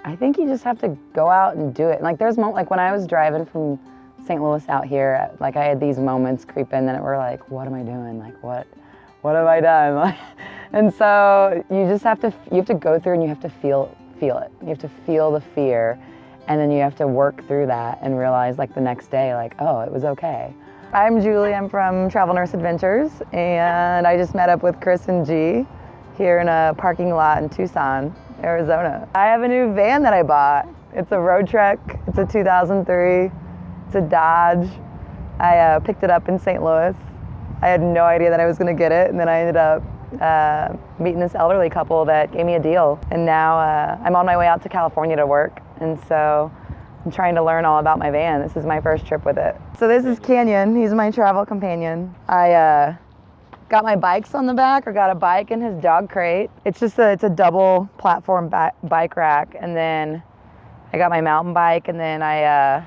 I think you just have to go out and do it. Like there's moments, like when I was driving from St. Louis out here, like I had these moments creep in that were like, what am I doing? Like what have I done? Like, and so you just have to go through and you have to feel it. You have to feel the fear, and then you have to work through that and realize like the next day, like, oh, it was okay. I'm Julie, I'm from Travel Nurse Adventures, and I just met up with Chris and G here in a parking lot in Tucson, Arizona. I have a new van that I bought. It's a Road Trek, it's a 2003, it's a Dodge. I picked it up in St. Louis. I had no idea that I was gonna get it, and then I ended up meeting this elderly couple that gave me a deal. And now I'm on my way out to California to work, and so I'm trying to learn all about my van. This is my first trip with it. So this is Canyon, he's my travel companion. I got my bikes on the back, or got a bike in his dog crate. It's just it's a double platform bike rack, and then I got my mountain bike, and then I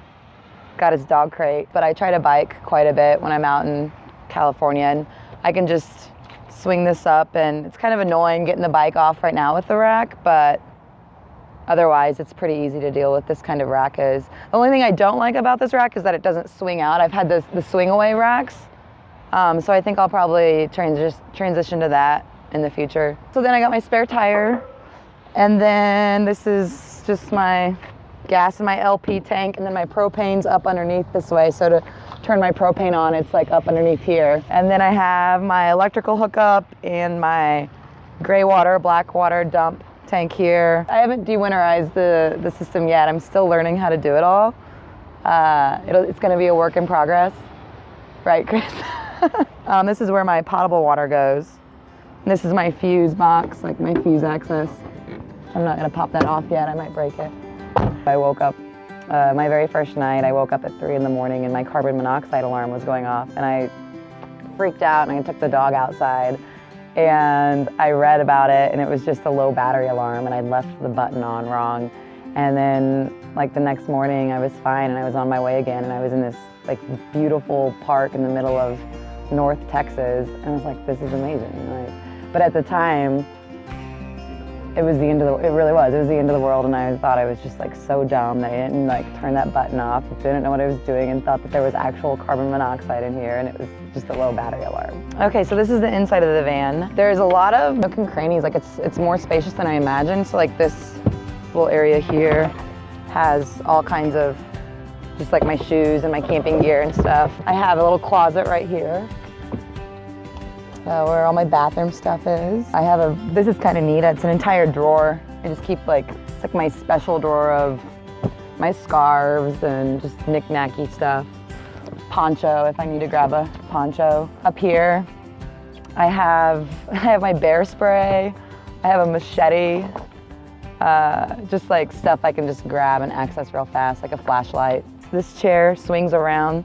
got his dog crate. But I try to bike quite a bit when I'm out in California, and I can just swing this up, and it's kind of annoying getting the bike off right now with the rack, but otherwise it's pretty easy to deal with. This kind of rack is. The only thing I don't like about this rack is that it doesn't swing out. I've had the swing away racks, so I think I'll probably transition to that in the future. So then I got my spare tire, and then this is just my gas in my LP tank, and then my propane's up underneath this way, so to turn my propane on, it's like up underneath here. And then I have my electrical hookup and my gray water, black water dump tank here. I haven't dewinterized the system yet. I'm still learning how to do it all. It's gonna be a work in progress. Right, Chris? This is where my potable water goes. And this is my fuse box, like my fuse access. I'm not gonna pop that off yet, I might break it. I woke up, my very first night, I woke up at 3 in the morning and my carbon monoxide alarm was going off, and I freaked out and I took the dog outside and I read about it, and it was just a low battery alarm, and I left the button on wrong. And then like the next morning I was fine, and I was on my way again, and I was in this like beautiful park in the middle of North Texas, and I was like, this is amazing. Like, but at the time, it was the end of it really was. It was the end of the world, and I thought I was just like so dumb that I didn't like turn that button off, didn't know what I was doing, and thought that there was actual carbon monoxide in here, and it was just a low battery alarm. Okay, so this is the inside of the van. There's a lot of nook and crannies, like it's more spacious than I imagined. So like this little area here has all kinds of just like my shoes and my camping gear and stuff. I have a little closet right here. Where all my bathroom stuff is. This is kind of neat, it's an entire drawer. I just keep it's like my special drawer of my scarves and just knick-knacky stuff. Poncho, if I need to grab a poncho. Up here, I have my bear spray, I have a machete, just like stuff I can just grab and access real fast, like a flashlight. This chair swings around,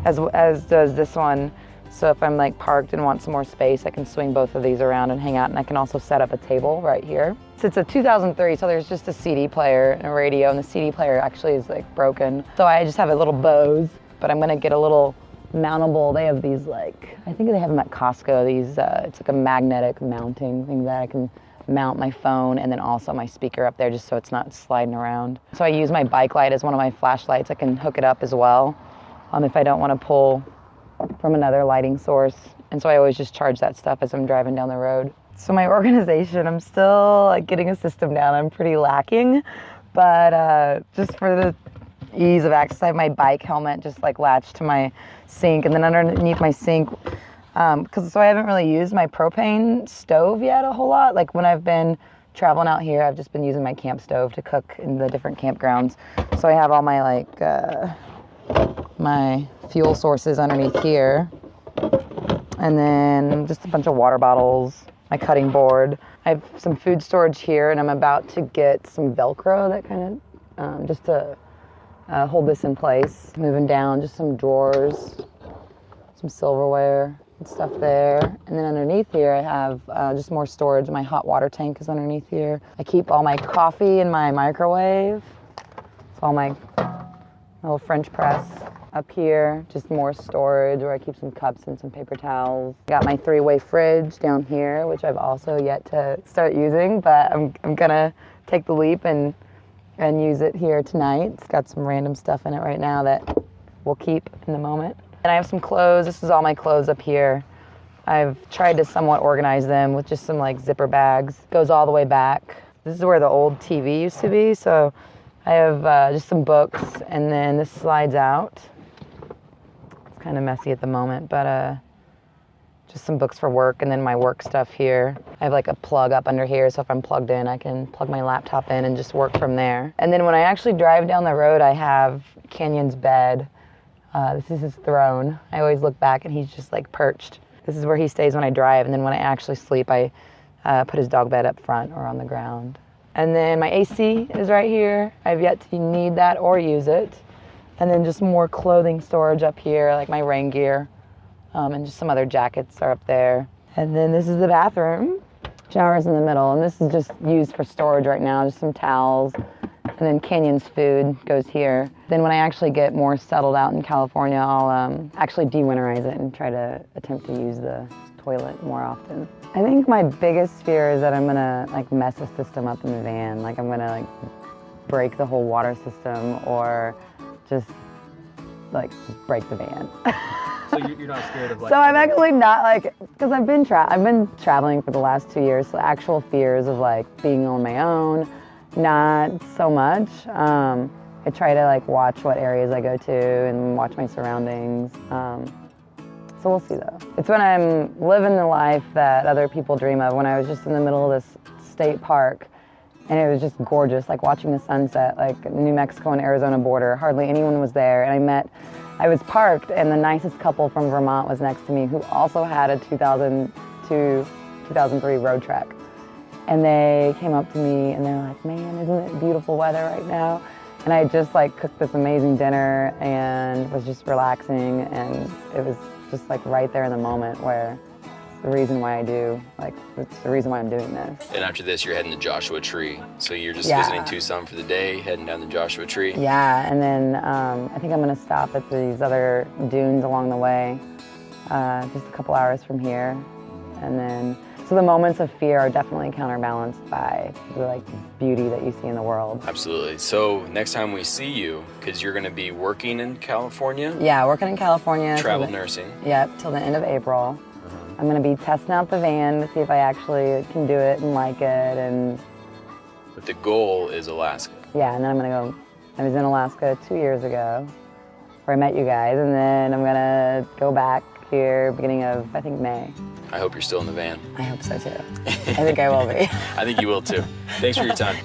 as does this one. So if I'm like parked and want some more space, I can swing both of these around and hang out, and I can also set up a table right here. So it's a 2003, so there's just a CD player and a radio, and the CD player actually is like broken. So I just have a little Bose, but I'm gonna get a little mountable. They have these like, I think they have them at Costco, these, it's like a magnetic mounting thing that I can mount my phone and then also my speaker up there just so it's not sliding around. So I use my bike light as one of my flashlights. I can hook it up as well if I don't wanna pull from another lighting source. And so I always just charge that stuff as I'm driving down the road. So my organization, I'm still like getting a system down. I'm pretty lacking, but just for the ease of access, I have my bike helmet just like latched to my sink, and then underneath my sink, so I haven't really used my propane stove yet a whole lot. Like when I've been traveling out here, I've just been using my camp stove to cook in the different campgrounds. So I have all my my fuel sources underneath here, and then just a bunch of water bottles, my cutting board. I have some food storage here, and I'm about to get some Velcro that kind of just to hold this in place. Moving down, just some drawers, some silverware and stuff there. And then underneath here I have just more storage. My hot water tank is underneath here. I keep all my coffee in my microwave. So all my little French press. Up here, just more storage where I keep some cups and some paper towels. Got my 3-way fridge down here, which I've also yet to start using, but I'm gonna take the leap and and use it here tonight. It's got some random stuff in it right now that we'll keep in the moment. And I have some clothes. This is all my clothes up here. I've tried to somewhat organize them with just some like zipper bags. Goes all the way back. This is where the old TV used to be, so I have just some books, and then this slides out. It's kind of messy at the moment, but just some books for work, and then my work stuff here. I have like a plug up under here, so if I'm plugged in, I can plug my laptop in and just work from there. And then when I actually drive down the road, I have Canyon's bed. This is his throne. I always look back and he's just like perched. This is where he stays when I drive, and then when I actually sleep, I put his dog bed up front or on the ground. And then my AC is right here. I've yet to need that or use it. And then just more clothing storage up here, like my rain gear, and just some other jackets are up there. And then this is the bathroom. Shower's in the middle, and this is just used for storage right now, just some towels. And then Canyon's food goes here. Then when I actually get more settled out in California, I'll actually de-winterize it and try to attempt to use the toilet more often. I think my biggest fear is that I'm gonna like mess the system up in the van. Like I'm gonna like break the whole water system or just like break the van. So you're not scared of like... So I'm actually not like, because I've been traveling for the last 2 years, so actual fears of like being on my own, not so much. I try to like watch what areas I go to and watch my surroundings. So we'll see though. It's when I'm living the life that other people dream of. When I was just in the middle of this state park and it was just gorgeous, like watching the sunset, like New Mexico and Arizona border. Hardly anyone was there, and I was parked and the nicest couple from Vermont was next to me who also had a 2002, 2003 road Trek. And they came up to me and they're like, man, isn't it beautiful weather right now? And I just like cooked this amazing dinner and was just relaxing, and it was just like right there in the moment where it's the reason why I do, like it's the reason why I'm doing this. And after this, you're heading to Joshua Tree. So you're just visiting Tucson for the day, heading down the Joshua Tree. Yeah, and then I think I'm gonna stop at these other dunes along the way, just a couple hours from here. And then, so the moments of fear are definitely counterbalanced by the like beauty that you see in the world. Absolutely. So next time we see you, because you're gonna be working in California? Yeah, working in California. Travel nursing. Yep, till the end of April. I'm gonna be testing out the van to see if I actually can do it and like it, and... But the goal is Alaska. Yeah, and then I'm gonna go, I was in Alaska 2 years ago, where I met you guys, and then I'm gonna go back here beginning of, I think, May. I hope you're still in the van. I hope so too. I think I will be. I think you will too. Thanks for your time.